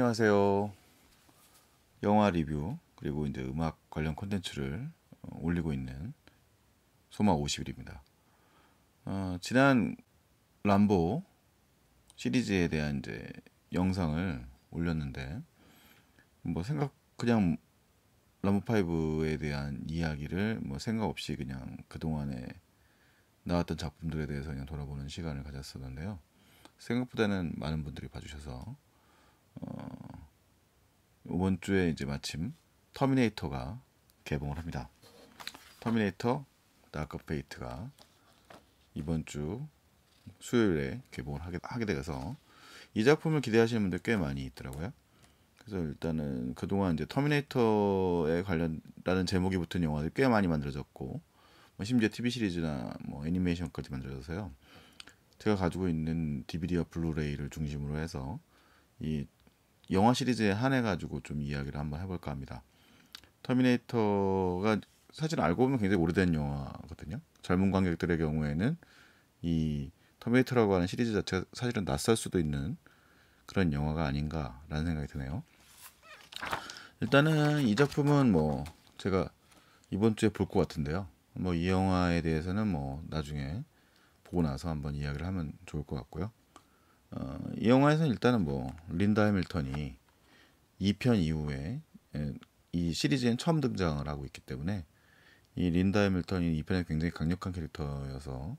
안녕하세요. 영화 리뷰 그리고 이제 음악 관련 콘텐츠를 올리고 있는 소마 50일입니다. 지난 람보 시리즈에 대한 이제 영상을 올렸는데 뭐 생각 그냥 람보 5에 대한 이야기를 뭐 생각 없이 그냥 그동안에 나왔던 작품들에 대해서 그냥 돌아보는 시간을 가졌었는데요. 생각보다는 많은 분들이 봐주셔서 이번 주에 이제 마침 터미네이터가 개봉을 합니다. 터미네이터 다크 페이트가 이번 주 수요일에 개봉을 하게 돼서 이 작품을 기대하시는 분들 꽤 많이 있더라고요. 그래서 일단은 그동안 이제 터미네이터에 관련라는 제목이 붙은 영화들이 꽤 많이 만들어졌고 뭐 심지어 TV 시리즈나 뭐 애니메이션까지 만들어져서요. 제가 가지고 있는 DVD와 블루레이를 중심으로 해서 이 영화 시리즈에 한해 가지고 좀 이야기를 한번 해볼까 합니다. 터미네이터가 사실 알고 보면 굉장히 오래된 영화거든요. 젊은 관객들의 경우에는 이 터미네이터라고 하는 시리즈 자체가 사실은 낯설 수도 있는 그런 영화가 아닌가라는 생각이 드네요. 일단은 이 작품은 뭐 제가 이번 주에 볼 것 같은데요. 뭐 이 영화에 대해서는 뭐 나중에 보고 나서 한번 이야기를 하면 좋을 것 같고요. 이 영화에서는 일단은 뭐 린다 해밀턴이 2편 이후에 이 시리즈엔 처음 등장을 하고 있기 때문에 이 린다 해밀턴이 2편에 굉장히 강력한 캐릭터여서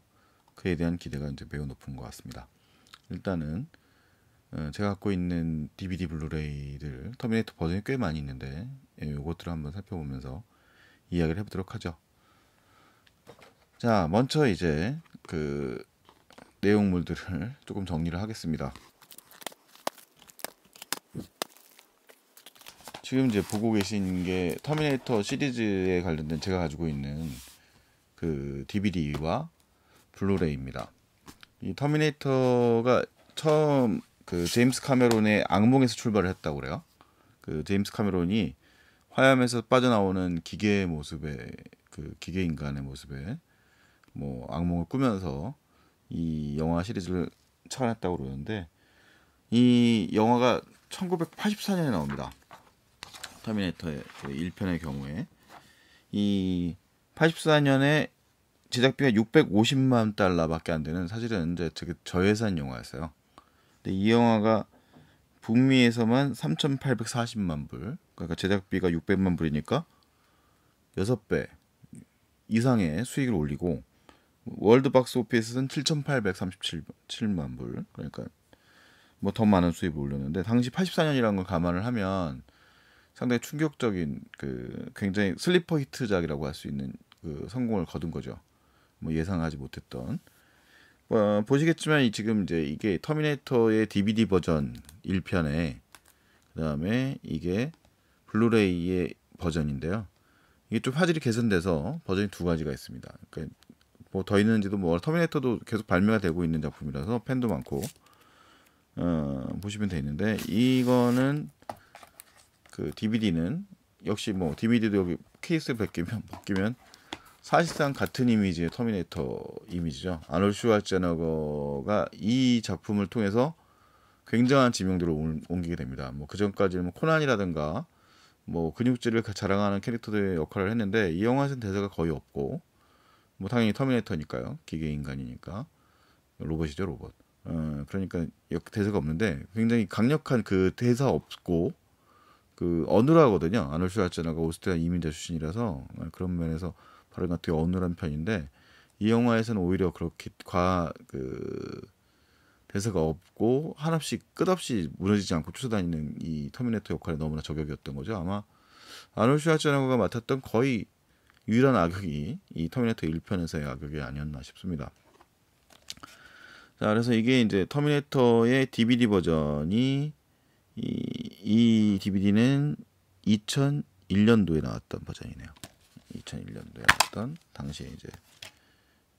그에 대한 기대가 이제 매우 높은 것 같습니다. 일단은 제가 갖고 있는 DVD 블루레이들 터미네이터 버전이 꽤 많이 있는데 이것들을 한번 살펴보면서 이야기를 해보도록 하죠. 자, 먼저 이제 그 내용물들을 조금 정리를 하겠습니다. 지금 이제 보고 계신 게 터미네이터 시리즈에 관련된 제가 가지고 있는 그 DVD와 블루레이입니다. 이 터미네이터가 처음 그 제임스 카메론의 악몽에서 출발을 했다고 그래요. 그 제임스 카메론이 화염에서 빠져나오는 기계의 모습에 그 기계 인간의 모습에 뭐 악몽을 꾸면서 이 영화 시리즈를 창안했다고 그러는데 이 영화가 1984년에 나옵니다. 터미네이터의 그 1편의 경우에 이 84년에 제작비가 650만 달러밖에 안 되는 사실은 이제 되게 저예산 영화였어요. 근데 이 영화가 북미에서만 3,840만 불, 그러니까 제작비가 600만 불이니까 6배 이상의 수익을 올리고 월드 박스 오피스는 7,837만 불, 그러니까 뭐 더 많은 수입을 올렸는데 당시 84년이라는 걸 감안을 하면 상당히 충격적인 그 굉장히 슬리퍼 히트작이라고 할 수 있는 그 성공을 거둔 거죠. 뭐 예상하지 못했던. 보시겠지만 지금 이제 이게 터미네이터의 DVD 버전 1편에 그다음에 이게 블루레이의 버전인데요. 이게 좀 화질이 개선돼서 버전이 두 가지가 있습니다. 그러니까 뭐 더 있는지도 뭐 터미네이터도 계속 발매가 되고 있는 작품이라서 팬도 많고 보시면 돼 있는데 이거는 그 DVD는 역시 뭐 DVD도 여기 케이스에 벗기면 사실상 같은 이미지의 터미네이터 이미지죠. 아놀드 슈왈제네거가 이 작품을 통해서 굉장한 지명도를 옮기게 됩니다. 뭐 그 전까지는 뭐 코난이라든가 뭐 근육질을 자랑하는 캐릭터들의 역할을 했는데 이 영화에서는 대사가 거의 없고 뭐 당연히 터미네이터니까요. 기계 인간이니까 로봇이죠, 로봇. 그러니까 대사가 없는데 굉장히 강력한 그 대사 없고 그 어눌하거든요. 아놀드 슈왈제네거가 오스트리아 이민자 출신이라서 그런 면에서 발음이 되게 어눌한 편인데 이 영화에서는 오히려 그렇게 그 대사가 없고 한없이 끝없이 무너지지 않고 쫓아다니는 이 터미네이터 역할에 너무나 저격이었던 거죠. 아마 아놀드 슈왈제네거가 맡았던 거의 유일한 악역이 이 터미네이터 1편에서의 악역이 아니었나 싶습니다. 자, 그래서 이게 이제 터미네이터의 DVD 버전이 이 DVD는 2001년도에 나왔던 버전이네요. 2001년도에 나왔던 당시에 이제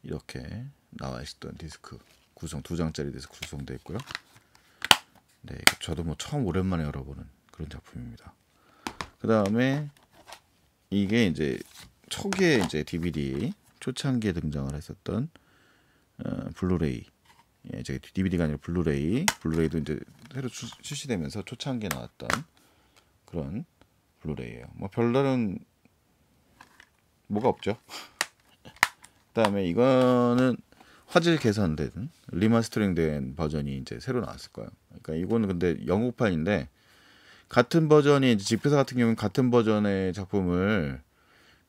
이렇게 나와 있었던 디스크 구성 2장짜리 디스크 구성되어 있고요. 네, 저도 뭐 처음 오랜만에 열어보는 그런 작품입니다. 그 다음에 이게 이제 초기에 이제 DVD 초창기에 등장을 했었던 블루레이 예, 저기 DVD가 아니라 블루레이도 이제 새로 출시되면서 초창기에 나왔던 그런 블루레이예요. 뭐 별다른 뭐가 없죠. 그다음에 이거는 화질 개선된 리마스터링된 버전이 이제 새로 나왔을 거예요. 그러니까 이거는 근데 영국판인데 같은 버전이 이제 집회사 같은 경우는 같은 버전의 작품을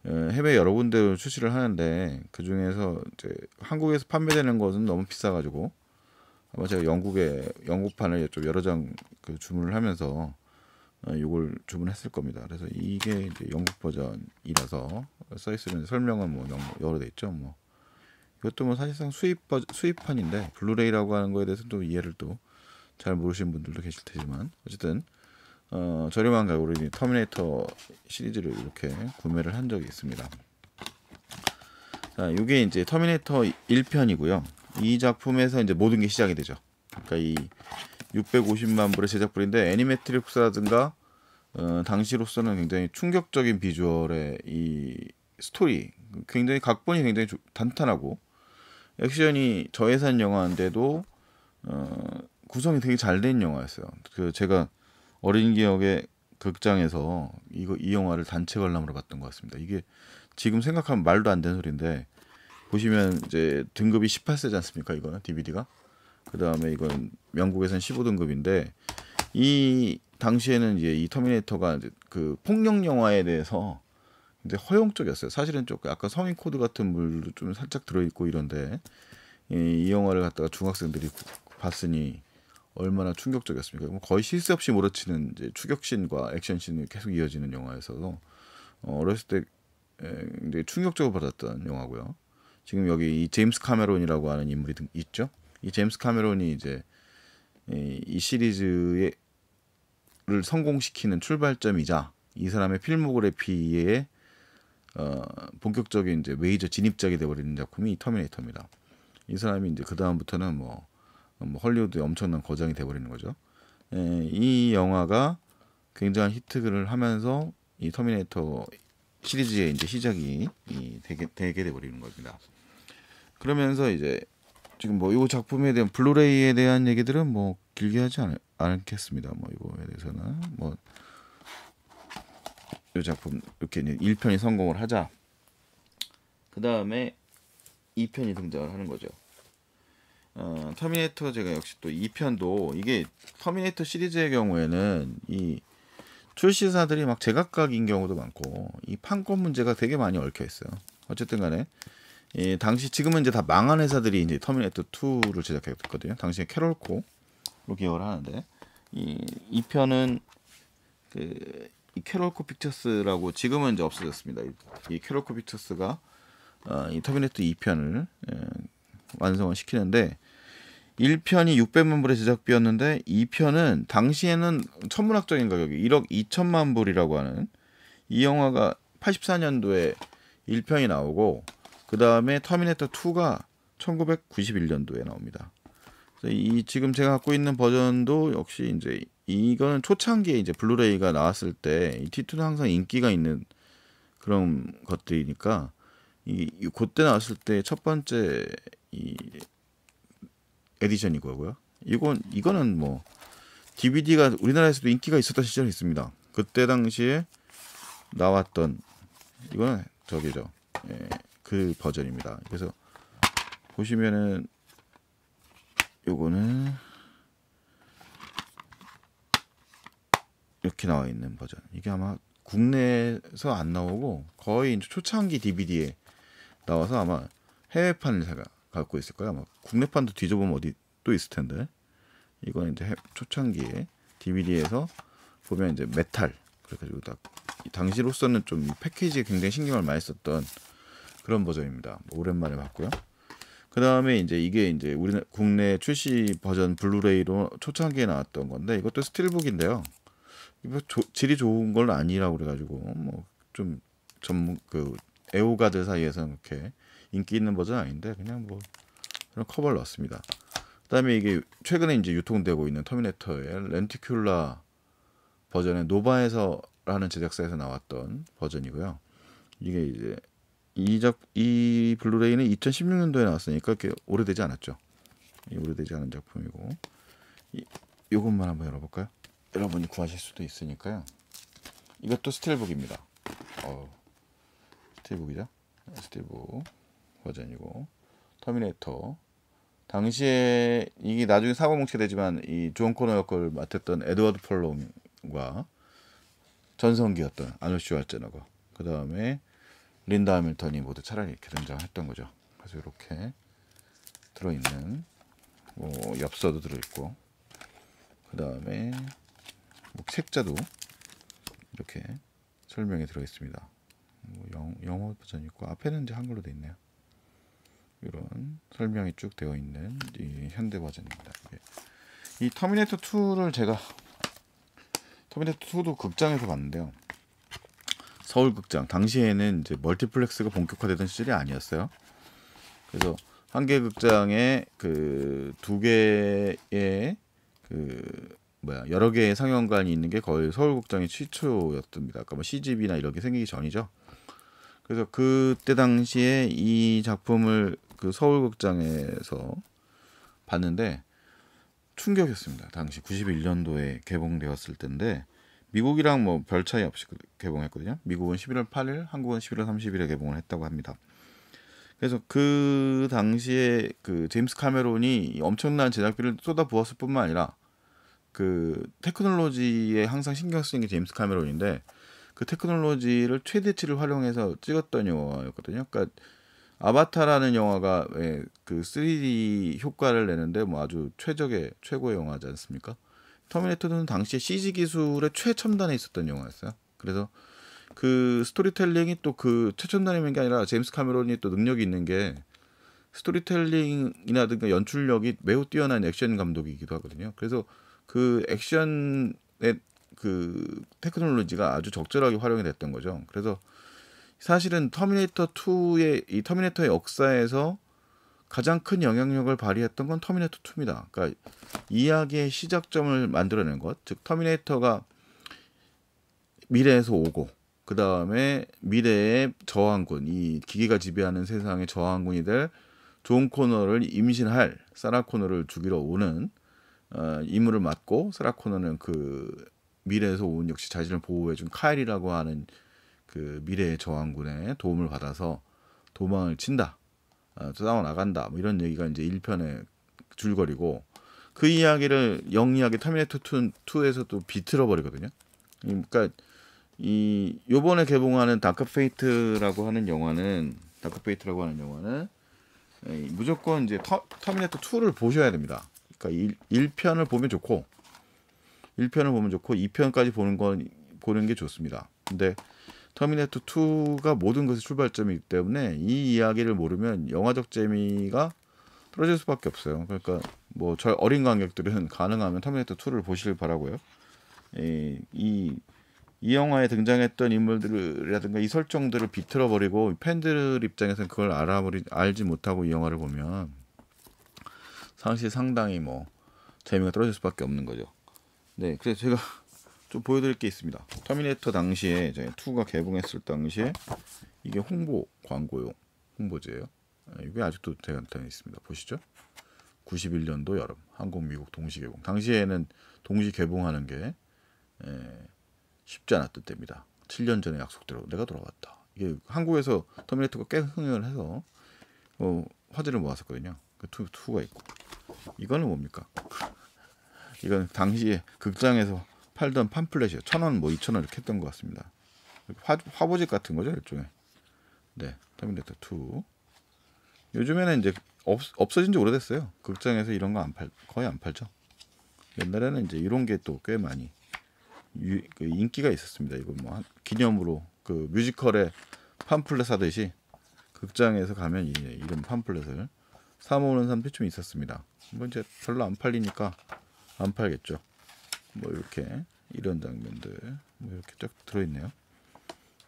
해외 여러 군데로 출시를 하는데 그 중에서 이제 한국에서 판매되는 것은 너무 비싸가지고 아마 제가 영국판을 좀 여러 장 그 주문을 하면서 이걸 주문했을 겁니다. 그래서 이게 이제 영국 버전이라서 써 있으면 설명은 뭐 영어로 돼 있죠. 뭐 이것도 뭐 사실상 수입판인데 블루레이라고 하는 거에 대해서 또 이해를 또 잘 모르시는 분들도 계실 테지만 어쨌든 저렴한 가격으로 이제 터미네이터 시리즈를 이렇게 구매를 한 적이 있습니다. 자, 이게 이제 터미네이터 1편이고요. 이 작품에서 이제 모든 게 시작이 되죠. 그러니까 이 650만 불의 제작불인데 애니메트릭스라든가 당시로서는 굉장히 충격적인 비주얼의 이 스토리, 굉장히 각본이 굉장히 단단하고 액션이 저예산 영화인데도 구성이 되게 잘 된 영화였어요. 그 제가 어린 기억에 극장에서 이 영화를 단체 관람으로 봤던 것 같습니다. 이게 지금 생각하면 말도 안 되는 소리인데 보시면 이제 등급이 18세지 않습니까? 이거는 DVD가. 그 다음에 이건 영국에서는 15등급인데 이 당시에는 이제 이 터미네이터가 이제 그 폭력 영화에 대해서 이제 허용적이었어요. 사실은 조금 약간 성인 코드 같은 물도 좀 살짝 들어있고 이런데 이 영화를 갖다가 중학생들이 봤으니 얼마나 충격적이었습니까? 뭐 거의 쉴 새 없이 몰아치는 이제 추격신과 액션신이 계속 이어지는 영화였어서 어렸을 때 굉장히 충격적으로 받았던 영화고요. 지금 여기 이 제임스 카메론이라고 하는 인물이 있죠. 이 제임스 카메론이 이제 이 시리즈를 성공시키는 출발점이자 이 사람의 필모그래피의 본격적인 이제 메이저 진입작이 되어버리는 작품이 이 터미네이터입니다. 이 사람이 이제 그 다음부터는 뭐 헐리우드의 엄청난 거장이 되어버리는 거죠. 이 영화가 굉장한 히트를 하면서 이 터미네이터 시리즈의 이제 시작이 되게 돼버리는 겁니다. 그러면서 이제 지금 뭐 이 작품에 대한 블루레이에 대한 얘기들은 뭐 길게 하지 않겠습니다. 뭐 이거에 대해서는 뭐 이 작품 이렇게 1편이 성공을 하자 그 다음에 2편이 등장을 하는 거죠. 터미네이터 제가 역시 또 2편도 이게 터미네이터 시리즈의 경우에는 이 출시사들이 막 제각각인 경우도 많고 이 판권 문제가 되게 많이 얽혀 있어요. 어쨌든 간에 당시 지금은 이제 다 망한 회사들이 이제 터미네이터 2를 제작했거든요. 당시에 캐롤코로 기억을 하는데 이 편은 이 캐롤코 픽처스라고 지금은 이제 없어졌습니다. 이 캐롤코 픽처스가 이 터미네이터 2편을 완성을 시키는데 1편이 600만 불의 제작비였는데 2편은 당시에는 천문학적인 가격이 1억 2천만 불이라고 하는 이 영화가 84년도에 1편이 나오고 그 다음에 터미네이터 2가 1991년도에 나옵니다. 그래서 이 지금 제가 갖고 있는 버전도 역시 이제 이거는 초창기에 이제 블루레이가 나왔을 때 이 T2는 항상 인기가 있는 그런 것들이니까 그때 나왔을 때 첫 번째 이 에디션이고요. 이거는 뭐 DVD가 우리나라에서도 인기가 있었던 시절이 있습니다. 그때 당시에 나왔던 이거는 저기죠. 그 버전입니다. 그래서 보시면은 요거는 이렇게 나와 있는 버전. 이게 아마 국내에서 안 나오고 거의 초창기 DVD에 나와서 아마 해외판을 제가 갖고 있을 거예요. 아마 국내판도 뒤져보면 어디 또 있을 텐데 이거는 이제 초창기에 DVD에서 보면 이제 메탈 그래가지고 딱 당시로서는 좀 패키지에 굉장히 신경을 많이 썼던 그런 버전입니다. 오랜만에 봤고요. 그 다음에 이제 이게 이제 우리 국내 출시 버전 블루레이로 초창기에 나왔던 건데 이것도 스틸북인데요. 이거 질이 좋은 건 아니라고 그래가지고 뭐 좀 전문 그 애호가들 사이에서 그렇게 인기 있는 버전 아닌데 그냥 뭐 그런 커버를 넣었습니다. 그다음에 이게 최근에 이제 유통되고 있는 터미네이터의 렌티큘라 버전의 노바에서라는 제작사에서 나왔던 버전이고요. 이게 이제 이 블루레이는 2016년도에 나왔으니까 그렇게 오래되지 않았죠. 오래되지 않은 작품이고, 요것만 한번 열어볼까요? 여러분이 구하실 수도 있으니까요. 이것도 스틸북입니다. 스틸북이죠. 스틸북 버전이고, 터미네이터. 당시에 이게 나중에 사고 뭉치되지만 이 존 코너 역할을 맡았던 에드워드 펄롱과 전성기였던 아놀드 슈왈제네거, 그 다음에 린다 하밀턴이 모두 차라리 이렇게 등장했던 거죠. 그래서 이렇게 들어있는 엽서도 들어있고, 그 다음에 책자도 이렇게 설명이 들어있습니다. 영어 버전이 있고, 앞에는 이제 한글로 되어 있네요. 이런 설명이 쭉 되어 있는 이 현대 버전입니다. 이 터미네이터 2를 제가 터미네이터 2도 극장에서 봤는데요. 서울 극장 당시에는 이제 멀티플렉스가 본격화되던 시절이 아니었어요. 그래서 한 개 극장에 그 두 개의 여러 개의 상영관이 있는 게 거의 서울 극장의 최초였습니다. 아까 뭐 CGV나 이런 게 생기기 전이죠. 그래서 그때 당시에 이 작품을 그 서울극장에서 봤는데 충격이었습니다. 당시 91년도에 개봉되었을 때인데, 미국이랑 뭐 별 차이 없이 개봉했거든요. 미국은 11월 8일, 한국은 11월 30일에 개봉을 했다고 합니다. 그래서 그 당시에 그 제임스 카메론이 엄청난 제작비를 쏟아부었을 뿐만 아니라 그 테크놀로지에 항상 신경 쓰는 게 제임스 카메론인데, 그 테크놀로지를 최대치를 활용해서 찍었던 영화였거든요. 그러니까 아바타라는 영화가 그 3D 효과를 내는데 뭐 아주 최고의 영화지 않습니까? 터미네이터는 당시에 CG 기술의 최첨단에 있었던 영화였어요. 그래서 그 스토리텔링이 또 그 최첨단이 있는 게 아니라 제임스 카메론이 또 능력이 있는 게 스토리텔링이라든가 연출력이 매우 뛰어난 액션 감독이기도 하거든요. 그래서 그 액션의 그 테크놀로지가 아주 적절하게 활용이 됐던 거죠. 그래서 사실은 터미네이터 2의 이 터미네이터의 역사에서 가장 큰 영향력을 발휘했던 건 터미네이터 2입니다. 그러니까 이야기의 시작점을 만들어낸 것, 즉 터미네이터가 미래에서 오고, 그 다음에 미래의 저항군, 이 기계가 지배하는 세상의 저항군이 될 존 코너를 임신할 사라 코너를 죽이러 오는 임무를 맡고, 사라 코너는 그 미래에서 온 역시 자신을 보호해준 카일이라고 하는 그 미래의 저항군의 도움을 받아서 도망을 친다, 싸워 나간다, 뭐 이런 얘기가 이제 1편의 줄거리고, 그 이야기를 영리하게 터미네이터 2에서도 비틀어 버리거든요. 그러니까 이 요번에 개봉하는 다크 페이트라고 하는 영화는 무조건 이제 터미네이터 2를 보셔야 됩니다. 그러니까 1편을 보면 좋고 2편까지 보는 게 좋습니다. 근데 터미네이터 2가 모든 것의 출발점이기 때문에 이 이야기를 모르면 영화적 재미가 떨어질 수밖에 없어요. 그러니까 뭐 저 어린 관객들은 가능하면 터미네이터 2를 보시길 바라고요. 이 영화에 등장했던 인물들이라든가 이 설정들을 비틀어 버리고 팬들 입장에서는 그걸 알지 못하고 이 영화를 보면 사실 상당히 뭐 재미가 떨어질 수밖에 없는 거죠. 네, 그래서 제가 좀 보여드릴 게 있습니다. 터미네이터 당시에 2가 개봉했을 당시에 이게 홍보 광고용 홍보지예요. 이게 아직도 되어 있습니다. 보시죠. 91년도 여름 한국 미국 동시 개봉. 당시에는 동시 개봉하는 게 쉽지 않았던 때입니다. 7년 전에 약속대로 내가 돌아왔다. 이게 한국에서 터미네이터가 꽤 흥행을 해서 화제를 모았었거든요. 그 2가 있고, 이거는 뭡니까? 이건 당시에 극장에서 팔던 팜플렛이에요. 1,000원, 뭐 2,000원 이렇게 했던 것 같습니다. 화보집 같은 거죠, 일종의. 네, 터미네이터 2. 요즘에는 이제 없어진 지 오래됐어요. 극장에서 이런 거 거의 안 팔죠. 옛날에는 이제 이런 게 또 꽤 많이 그 인기가 있었습니다. 이거 뭐 기념으로 그 뮤지컬에 팜플렛 사듯이 극장에서 가면 이런 팜플렛을 사 모으는 사람들이 좀 있었습니다. 뭐 이제 별로 안 팔리니까 안 팔겠죠. 뭐 이렇게 이런 장면들 뭐 이렇게 쫙 들어있네요.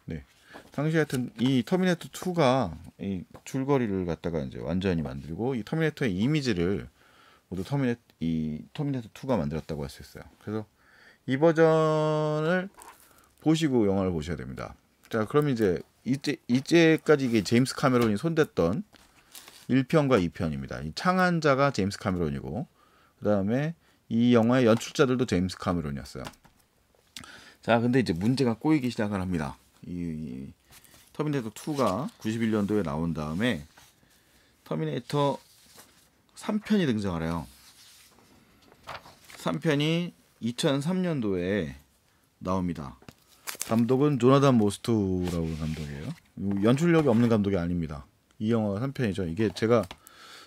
네, 당시 하여튼 이 터미네이터 2가 이 줄거리를 갖다가 이제 완전히 만들고, 이 터미네이터의 이미지를 모두 터미네이터 2가 만들었다고 할 수 있어요. 그래서 이 버전을 보시고 영화를 보셔야 됩니다. 자, 그럼 이제까지 이게 제임스 카메론이 손댔던 1편과 2편입니다. 이 창안자가 제임스 카메론이고 그다음에 이 영화의 연출자들도 제임스 카메론이었어요. 자, 근데 이제 문제가 꼬이기 시작을 합니다. 이 터미네이터 2가 91년도에 나온 다음에 터미네이터 3편이 등장을 해요. 3편이 2003년도에 나옵니다. 감독은 조나단 모스토라고 하는 감독이에요. 연출력이 없는 감독이 아닙니다. 이 영화가 3편이죠. 이게 제가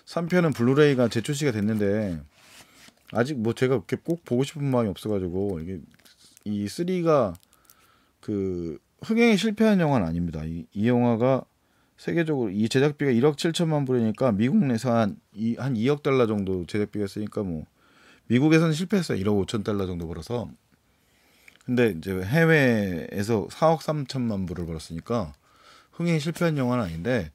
3편은 블루레이가 재출시가 됐는데 아직 뭐 제가 그렇게 꼭 보고 싶은 마음이 없어가지고 이게 이 3가 그 흥행에 실패한 영화는 아닙니다. 이 영화가 세계적으로 이 제작비가 1억 7천만 불이니까 미국 내에서 한 2억 달러 정도 제작비가 쓰니까 뭐 미국에서는 실패했어요. 1억 5천 달러 정도 벌어서. 근데 이제 해외에서 4억 3천만 불을 벌었으니까 흥행에 실패한 영화는 아닌데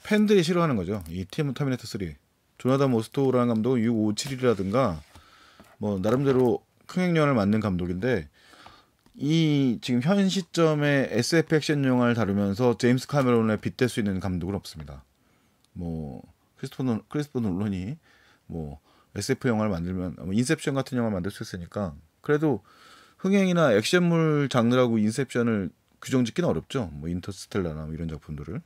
팬들이 싫어하는 거죠. 이 터미네이터 3. 조나단 모스토라는 감독은 6557이라든가 뭐 나름대로 흥행 영화를 만든 감독인데 이 지금 현 시점에 SF 액션 영화를 다루면서 제임스 카메론에 빗댈 수 있는 감독은 없습니다. 뭐 크리스토퍼 놀런이 뭐 SF 영화를 만들면 인셉션 같은 영화를 만들 수 있으니까 그래도 흥행이나 액션물 장르라고 인셉션을 규정짓기는 어렵죠. 뭐 인터스텔라나 뭐 이런 작품들을.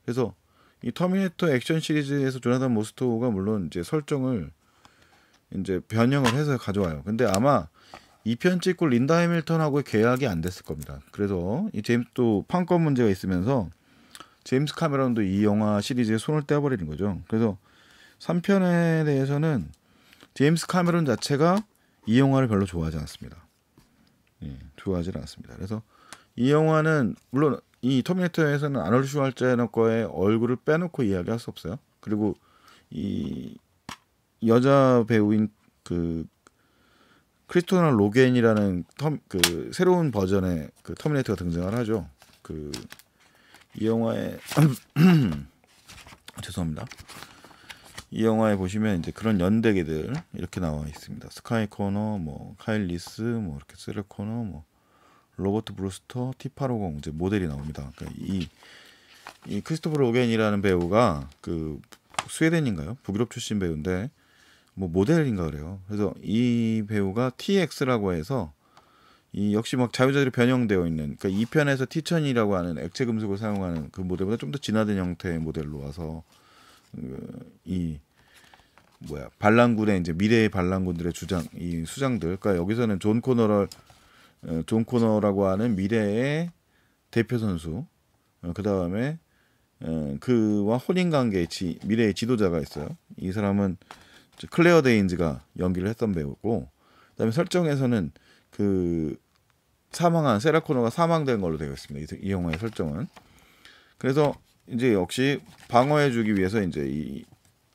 그래서 이 터미네이터 액션 시리즈에서 조나단 모스토가 물론 이제 설정을 이제 변형을 해서 가져와요. 근데 아마 2편 찍고 린다 해밀턴하고의 계약이 안 됐을 겁니다. 그래서 이 제임스 또 판권 문제가 있으면서 제임스 카메론도 이 영화 시리즈에 손을 떼어버리는 거죠. 그래서 3편에 대해서는 제임스 카메론 자체가 이 영화를 별로 좋아하지 않습니다. 예, 좋아하지 않습니다. 그래서 이 영화는 물론 이 터미네이터에서는 아놀드 슈왈제네거의 얼굴을 빼놓고 이야기할 수 없어요. 그리고 이 여자 배우인 그 크리스토너 로겐이라는 그 새로운 버전의 그 터미네이터가 등장을 하죠. 그 이 영화에 죄송합니다. 이 영화에 보시면 이제 그런 연대기들 이렇게 나와 있습니다. 스카이 코너, 뭐 카일 리스, 뭐 이렇게 세르 코너, 뭐 로버트 브루스터, T850 이제 모델이 나옵니다. 그러니까 이 크리스토퍼 로겐이라는 배우가 그 스웨덴인가요? 북유럽 출신 배우인데 뭐 모델인가 그래요. 그래서 이 배우가 TX라고 해서 이 역시 막 자유자재로 변형되어 있는 그러니까 2편에서 T1000이라고 하는 액체 금속을 사용하는 그 모델보다 좀 더 진화된 형태의 모델로 와서 이 뭐야 반란군의 이제 미래의 반란군들의 이 수장들 그러니까 여기서는 존 코너라고 하는 미래의 대표 선수 그 다음에 그와 혼인 관계의 미래의 지도자가 있어요. 이 사람은 클레어 데인즈가 연기를 했던 배우고 그다음에 설정에서는 그 사망한 세라 코너가 사망된 걸로 되어 있습니다. 이 영화의 설정은. 그래서 이제 역시 방어해주기 위해서 이제 이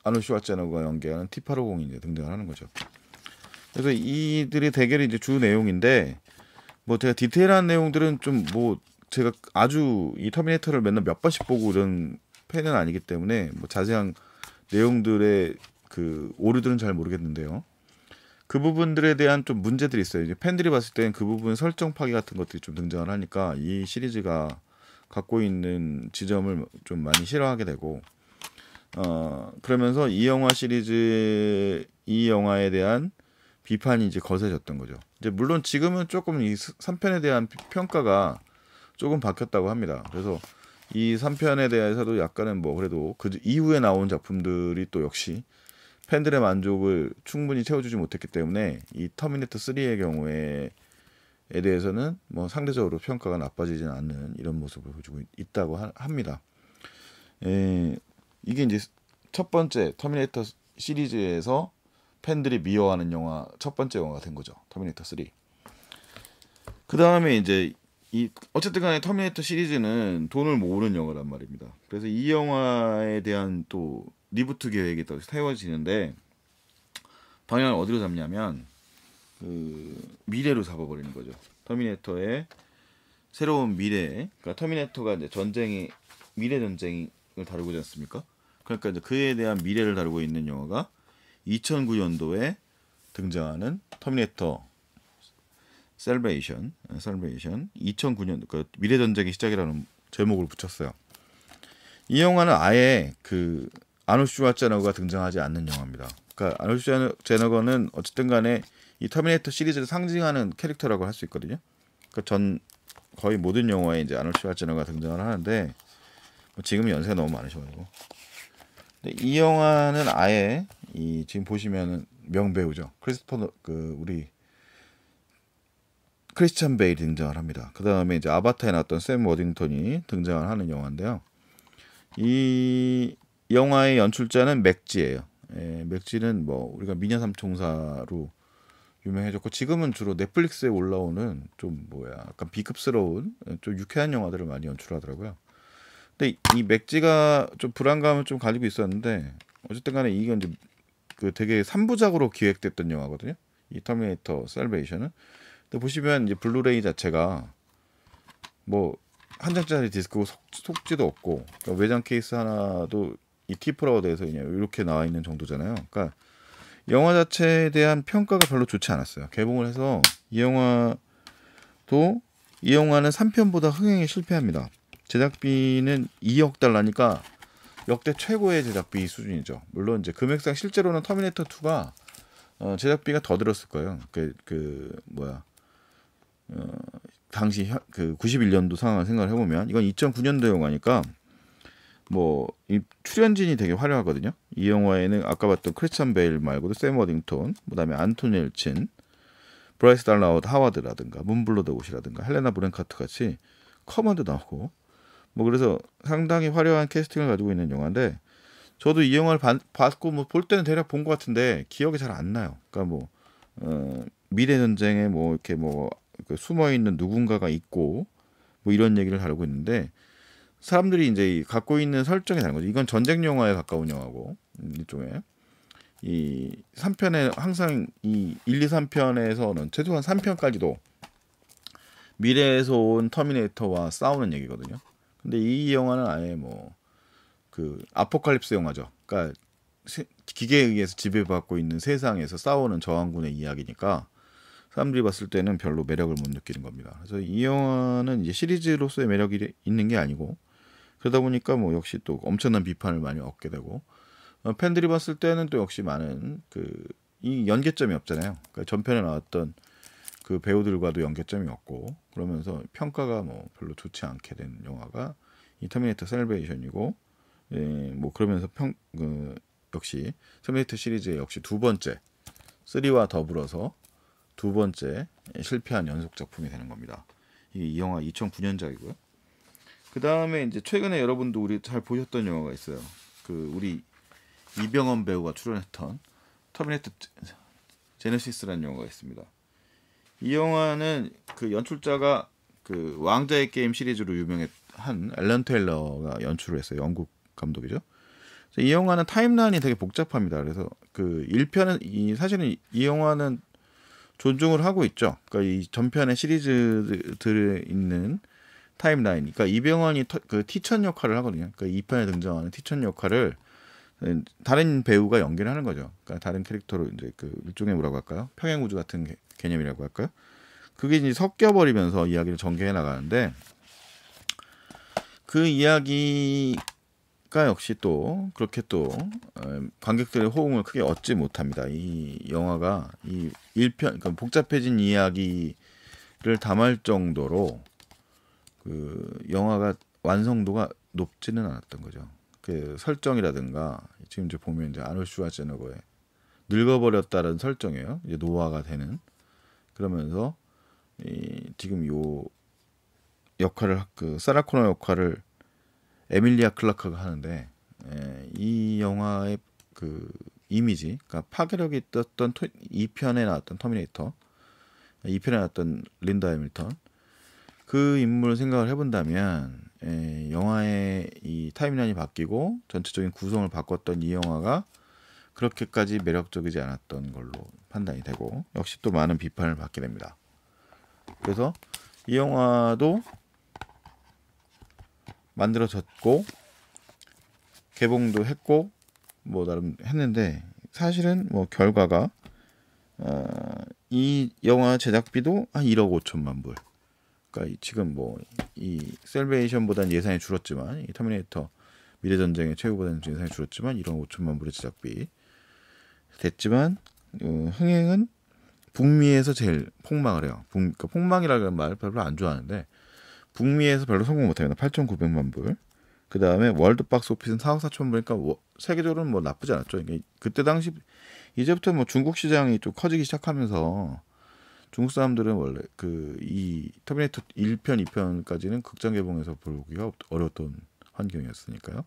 아놀드 슈왈제네거가 연기하는 T850이 이제 등장을 하는 거죠. 그래서 이들의 대결이 이제 주 내용인데 뭐 제가 디테일한 내용들은 좀 뭐 제가 아주 이 터미네이터를 맨날 몇 번씩 보고 이런 팬은 아니기 때문에 뭐 자세한 내용들의 그 오류들은 잘 모르겠는데요. 그 부분들에 대한 좀 문제들이 있어요. 이제 팬들이 봤을 때는 그 부분 설정 파기 같은 것들이 좀 등장을 하니까 이 시리즈가 갖고 있는 지점을 좀 많이 싫어하게 되고 그러면서 이 영화에 대한 비판이 이제 거세졌던 거죠. 이제 물론 지금은 조금 이 3편에 대한 평가가 조금 바뀌었다고 합니다. 그래서 이 3편에 대해서도 약간은 뭐 그래도 그 이후에 나온 작품들이 또 역시 팬들의 만족을 충분히 채워주지 못했기 때문에 이 터미네이터 3의 경우에 대해서는 뭐 상대적으로 평가가 나빠지지는 않는 이런 모습을 보여주고 있다고 합니다. 이게 이제 첫 번째 터미네이터 시리즈에서 팬들이 미워하는 영화 첫 번째 영화가 된 거죠. 터미네이터 3. 그 다음에 이제 어쨌든 간에 터미네이터 시리즈는 돈을 모으는 영화란 말입니다. 그래서 이 영화에 대한 또 리부트 계획이 또 세워지는데 방향을 어디로 잡냐면 그 미래로 잡아버리는 거죠. 터미네이터의 새로운 미래, 그러니까 터미네이터가 이제 미래 전쟁을 다루고 있지 않습니까? 그러니까 이제 그에 대한 미래를 다루고 있는 영화가 2009년도에 등장하는 터미네이터 셀베이션 2009년 그 미래 전쟁의 시작이라는 제목을 붙였어요. 이 영화는 아예 그 아놀드 슈왈제네거가 등장하지 않는 영화입니다. 그러니까 아놀드 슈왈제네거는 어쨌든 간에 이 터미네이터 시리즈를 상징하는 캐릭터라고 할 수 있거든요. 그러니까 전 거의 모든 영화에 이제 아놀드 슈왈제네거가 등장을 하는데 지금 연세가 너무 많으셔가지고. 근데 이 영화는 아예 이 지금 보시면은 명배우죠. 우리 크리스찬 베일이 등장을 합니다. 그 다음에 이제 아바타에 나왔던 샘 워딩턴이 등장을 하는 영화인데요. 이 영화의 연출자는 맥지예요. 예, 맥지는 뭐 우리가 미녀삼총사로 유명해졌고 지금은 주로 넷플릭스에 올라오는 좀 약간 비급스러운 좀 유쾌한 영화들을 많이 연출하더라고요. 근데 이 맥지가 좀 불안감을 좀 가지고 있었는데 어쨌든 간에 이건 이제 그 되게 3부작으로 기획됐던 영화거든요. 이 터미네이터 셀베이션은. 근데 보시면 이제 블루레이 자체가 뭐 한 장짜리 디스크고 속지도 없고 그러니까 외장 케이스 하나도 이 T-Pro가 돼서 그냥 이렇게 나와 있는 정도잖아요. 그러니까 영화 자체에 대한 평가가 별로 좋지 않았어요. 개봉을 해서 이 영화는 3편보다 흥행에 실패합니다. 제작비는 2억 달러니까 역대 최고의 제작비 수준이죠. 물론 이제 금액상 실제로는 터미네이터 2가 제작비가 더 들었을 거예요. 당시 그 91년도 상황을 생각을 해보면 이건 2009년도 영화니까 뭐 이 출연진이 되게 화려하거든요. 이 영화에는 아까 봤던 크리스찬 베일 말고도 샘 워딩턴, 그다음에 안토니 엘친, 브라이스 달라 하워드라든가 문블러드 옷이라든가 헬레나 브랭카트 같이 커먼도 나오고 뭐 그래서 상당히 화려한 캐스팅을 가지고 있는 영화인데 저도 이 영화를 봤고 뭐 볼 때는 대략 본 것 같은데 기억이 잘 안 나요. 그러니까 미래 전쟁에 뭐 이렇게 숨어 있는 누군가가 있고 뭐 이런 얘기를 다루고 있는데 사람들이 이제 갖고 있는 설정이 다른 거죠. 이건 전쟁 영화에 가까운 영화고 일종의 이 3편에 항상 이 1, 2, 3편에서는 최소한 3편까지도 미래에서 온 터미네이터와 싸우는 얘기거든요. 근데 이 영화는 아예 그 아포칼립스 영화죠. 그러니까 기계에 의해서 지배받고 있는 세상에서 싸우는 저항군의 이야기니까 사람들이 봤을 때는 별로 매력을 못 느끼는 겁니다. 그래서 이 영화는 이제 시리즈로서의 매력이 있는 게 아니고 그러다 보니까 역시 또 엄청난 비판을 많이 얻게 되고 팬들이 봤을 때는 또 역시 많은 이 연계점이 없잖아요. 그러니까 전편에 나왔던 그 배우들과도 연계점이 없고 그러면서 평가가 별로 좋지 않게 된 영화가 이 터미네이터 셀베이션이고 그러면서 역시 터미네이터 시리즈의 역시 두 번째 3와 더불어서 두 번째 실패한 연속 작품이 되는 겁니다. 이 영화 2009년작이고요. 그 다음에 이제 최근에 여러분도 우리 잘 보셨던 영화가 있어요. 우리 이병헌 배우가 출연했던 터미네이터 제네시스라는 영화가 있습니다. 이 영화는 그 연출자가 그 왕자의 게임 시리즈로 유명한 앨런 테일러가 연출을 했어요. 영국 감독이죠. 이 영화는 타임라인이 되게 복잡합니다. 그래서 그 1편은 사실은 이 영화는 존중을 하고 있죠. 그러니까 이 전편의 시리즈들에 있는 타임라인. 그러니까 이병헌이 그 티천 역할을 하거든요. 그러니까 2편에 등장하는 티천 역할을 다른 배우가 연기를 하는 거죠. 그러니까 다른 캐릭터로 이제 그 일종의 뭐라고 할까요? 평행 우주 같은 개념이라고 할까요? 그게 이제 섞여 버리면서 이야기를 전개해 나가는데 그 이야기가 역시 또 그렇게 또 관객들의 호응을 크게 얻지 못합니다. 이 영화가 이 1편 그러니까 복잡해진 이야기를 담을 정도로 그 영화가 완성도가 높지는 않았던 거죠. 그 설정이라든가 지금 이제 보면 이제 아놀드 슈왈제네거의 늙어버렸다는 설정이에요. 이제 노화가 되는 그러면서 지금 요 역할을 그 사라 코너 역할을 에밀리아 클라크가 하는데 이 영화의 그 이미지, 그러니까 파괴력이 있었던 2편에 나왔던 터미네이터, 2편에 나왔던 린다 해밀턴 그 인물을 생각을 해본다면 영화의 이 타임라인이 바뀌고 전체적인 구성을 바꿨던 이 영화가 그렇게까지 매력적이지 않았던 걸로 판단이 되고 역시 또 많은 비판을 받게 됩니다. 그래서 이 영화도 만들어졌고 개봉도 했고 나름 했는데 사실은 결과가 이 영화 제작비도 한 1억 5천만 불. 그러니까 지금 이 셀베이션보다는 예산이 줄었지만 이 터미네이터 미래전쟁의 최후보다는 예산이 줄었지만 1억 5천만 불의 제작비 됐지만 흥행은 북미에서 제일 폭망을 해요. 그러니까 폭망이라는 말 별로 안 좋아하는데 북미에서 별로 성공 못합니다. 8,900만 불. 그 다음에 월드 박스 오피스는 4억 4천 불이니까 세계적으로는 뭐 나쁘지 않았죠. 그러니까 그때 당시 이제부터 뭐 중국 시장이 좀 커지기 시작하면서 중국 사람들은 원래 이 터미네이터 1편, 2편까지는 극장 개봉해서 보기가 어려웠던 환경이었으니까요.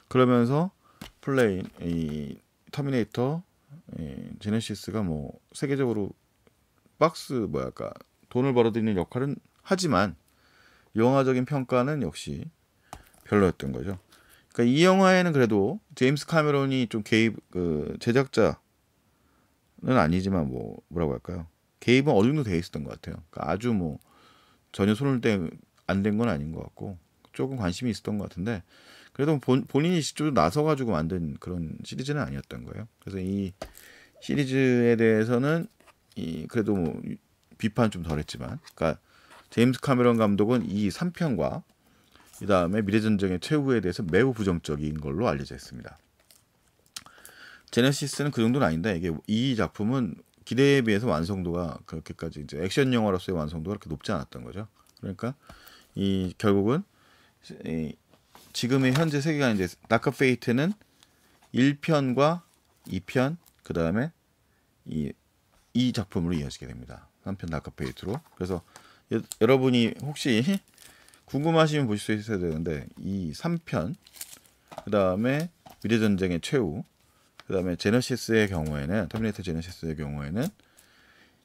그러면서 이 터미네이터 제네시스가 뭐 세계적으로 돈을 벌어들이는 역할은 하지만 영화적인 평가는 역시 별로였던 거죠. 그러니까 이 영화에는 그래도 제임스 카메론이 좀 제작자는 아니지만 뭐라고 할까요? 개입은 어느 정도 돼 있었던 것 같아요. 그러니까 아주 뭐 전혀 손을 안 댄 건 아닌 것 같고 조금 관심이 있었던 것 같은데 그래도 본인이 직접 나서가지고 만든 그런 시리즈는 아니었던 거예요. 그래서 이 시리즈에 대해서는 그래도 뭐 비판 좀 덜했지만, 그러니까 제임스 카메론 감독은 이 3편과 그 다음에 미래전쟁의 최후에 대해서 매우 부정적인 걸로 알려져 있습니다. 제네시스는 그 정도는 아닌데 이 작품은 기대에 비해서 완성도가 그렇게까지 이제 액션 영화로서의 완성도가 그렇게 높지 않았던 거죠. 그러니까 결국은 지금의 현재 세계관 이제 다크 페이트는 1편과 2편 그 다음에 이 작품으로 이어지게 됩니다. 3편 다크 페이트로. 그래서 여러분이 혹시 궁금하시면 보실 수 있어야 되는데 이 3편 그 다음에 미래전쟁의 최후 그 다음에 터미네이터 제네시스의 경우에는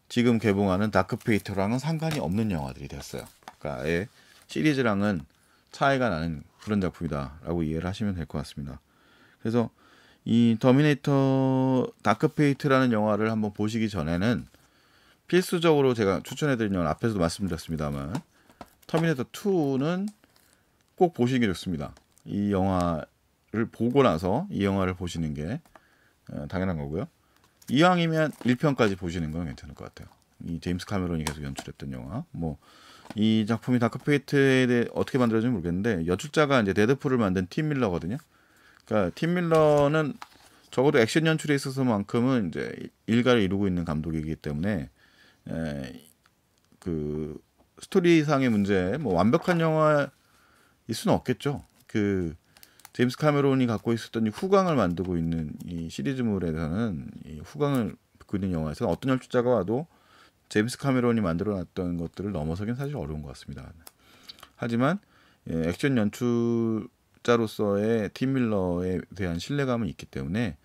지금 개봉하는 다크 페이트랑은 상관이 없는 영화들이 됐어요. 그러니까 아예 시리즈랑은 차이가 나는 그런 작품이다라고 이해를 하시면 될 것 같습니다. 그래서 이 터미네이터 다크 페이트라는 영화를 한번 보시기 전에는 필수적으로 제가 추천해드리는 영화 앞에서도 말씀드렸습니다만 터미네이터 2는 꼭 보시기 좋습니다. 이 영화를 보고 나서 이 영화를 보시는 게 당연한 거고요. 이왕이면 1편까지 보시는 건 괜찮을 것 같아요. 이 제임스 카메론이 계속 연출했던 영화. 이 작품이 다크 페이트에 대해 어떻게 만들어진지 모르겠는데 연출자가 이제 데드풀을 만든 팀 밀러거든요. 그러니까 팀 밀러는 적어도 액션 연출에 있어서만큼은 이제 일가를 이루고 있는 감독이기 때문에 그 스토리상의 문제 완벽한 영화일 수는 없겠죠. 제임스 카메론이 갖고 있었던 이 후광을 만들고 있는 이 시리즈물에서는 이 후광을 갖고 있는 영화에서는 어떤 연출자가 와도 제임스 카메론이 만들어놨던 것들을 넘어서긴 사실 어려운 것 같습니다. 하지만 액션 연출자로서의 팀 밀러에 대한 신뢰감은 있기 때문에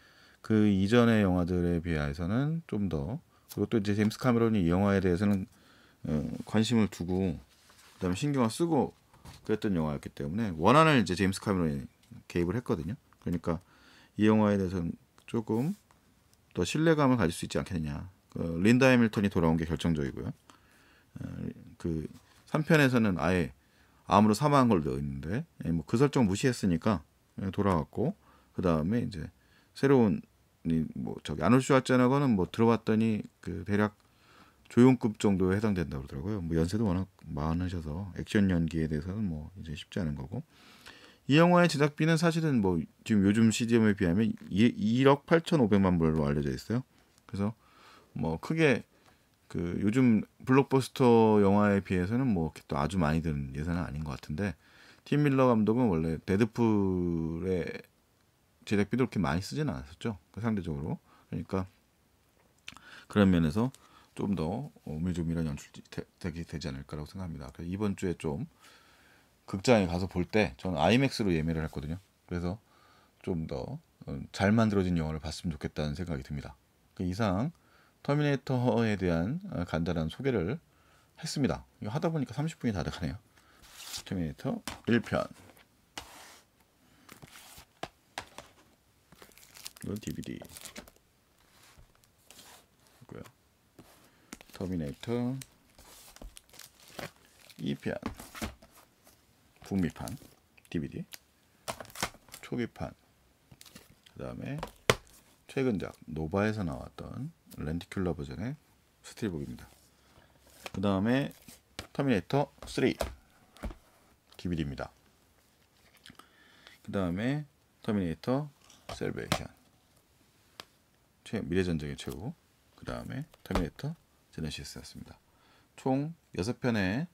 그 이전의 영화들에 비해서는 좀 더 그리고 또 이제 제임스 카메론이 이 영화에 대해서는 관심을 두고 그다음에 신경을 쓰고 그랬던 영화였기 때문에 원한을 이제 제임스 카메론이 개입을 했거든요. 그러니까 이 영화에 대해서는 조금 더 신뢰감을 가질 수 있지 않겠느냐. 린다 해밀턴이 돌아온 게 결정적이고요. 3편에서는 아예 암으로 사망한 걸 넣었는데 그 설정 무시했으니까 돌아왔고 그 다음에 이제 새로운 아놀드 슈왈제네거는 들어봤더니 대략 조용급 정도에 해당된다고 그러더라고요. 연세도 워낙 많으셔서 액션 연기에 대해서는 이제 쉽지 않은 거고. 이 영화의 제작비는 사실은 지금 요즘 CGM에 비하면 1억 8,500만 불로 알려져 있어요. 그래서 크게 요즘 블록버스터 영화에 비해서는 또 아주 많이 드는 예산은 아닌 것 같은데 팀 밀러 감독은 원래 데드풀의 제작비도 그렇게 많이 쓰지는 않았었죠. 상대적으로. 그러니까 그런 면에서 좀 더 오밀조밀한 연출이 되지 않을까라고 생각합니다. 그래서 이번 주에 좀 극장에 가서 볼 때 저는 아이맥스로 예매를 했거든요. 그래서 좀 더 잘 만들어진 영화를 봤으면 좋겠다는 생각이 듭니다. 이상 터미네이터에 대한 간단한 소개를 했습니다. 이거 하다 보니까 30분이 다 돼가네요. 터미네이터 1편 이건 DVD 고요. 터미네이터 2편 북미판 DVD 초기판 그 다음에 최근작 노바에서 나왔던 렌티큘러 버전의 스틸북입니다. 그 다음에 터미네이터 3 DVD입니다. 그 다음에 터미네이터 셀베이션, 미래전쟁의 최후, 그 다음에 터미네이터 제네시스였습니다. 총 6편의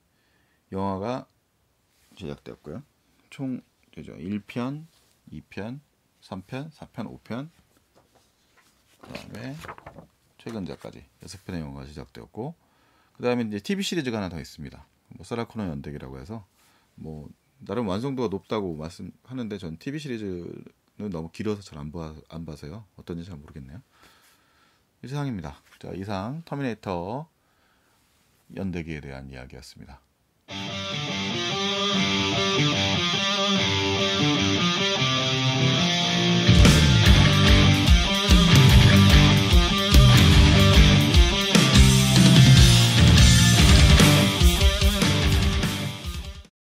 영화가 제작되었고요. 총 1편, 2편, 3편, 4편, 5편, 그 다음에 최근작까지 6편의 영화가 제작되었고, 그 다음에 이제 TV 시리즈가 하나 더 있습니다. 뭐 사라코너 연대기라고 해서 뭐 나름 완성도가 높다고 말씀하는데 전 TV 시리즈는 너무 길어서 잘 안 봐서요. 어떤지 잘 모르겠네요. 이상입니다. 자, 이상 터미네이터 연대기에 대한 이야기였습니다.